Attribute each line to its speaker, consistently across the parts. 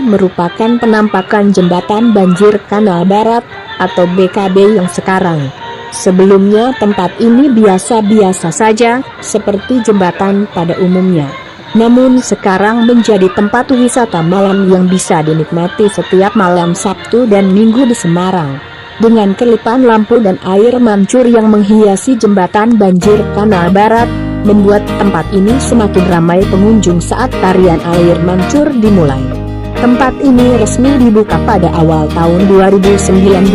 Speaker 1: merupakan penampakan jembatan banjir Kanal Barat atau BKB yang sekarang. Sebelumnya tempat ini biasa-biasa saja, seperti jembatan pada umumnya. Namun sekarang menjadi tempat wisata malam yang bisa dinikmati setiap malam Sabtu dan Minggu di Semarang. Dengan kelipan lampu dan air mancur yang menghiasi jembatan banjir Kanal Barat, membuat tempat ini semakin ramai pengunjung saat tarian air mancur dimulai. Tempat ini resmi dibuka pada awal tahun 2019.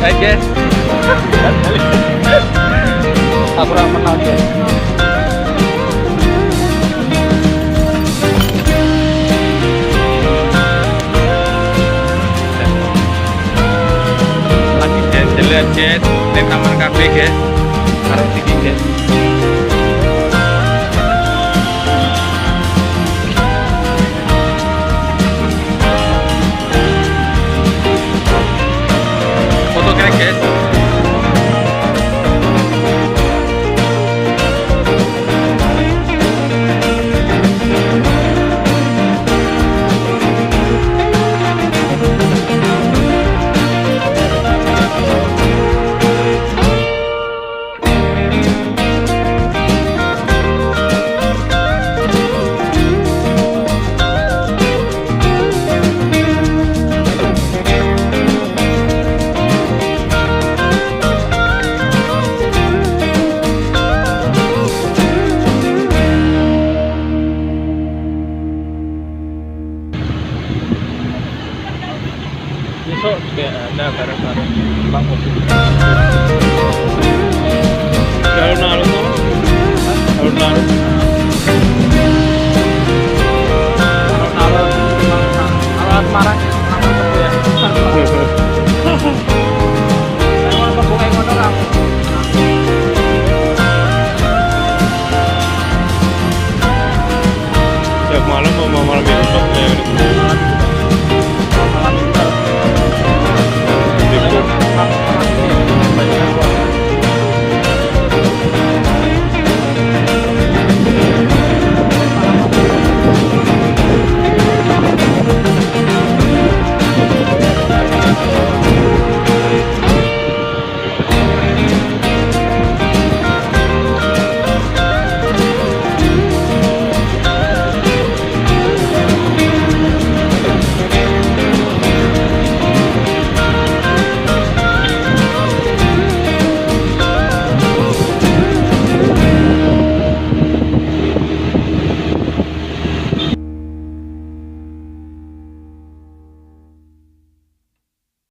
Speaker 2: Hai guys. Aku gak kenal guys. Lagi jalan guys, di Taman Cafe guys. Harus tinggi guys. Foto keren guys. Besok juga ada bareng-bareng Bang Kopi.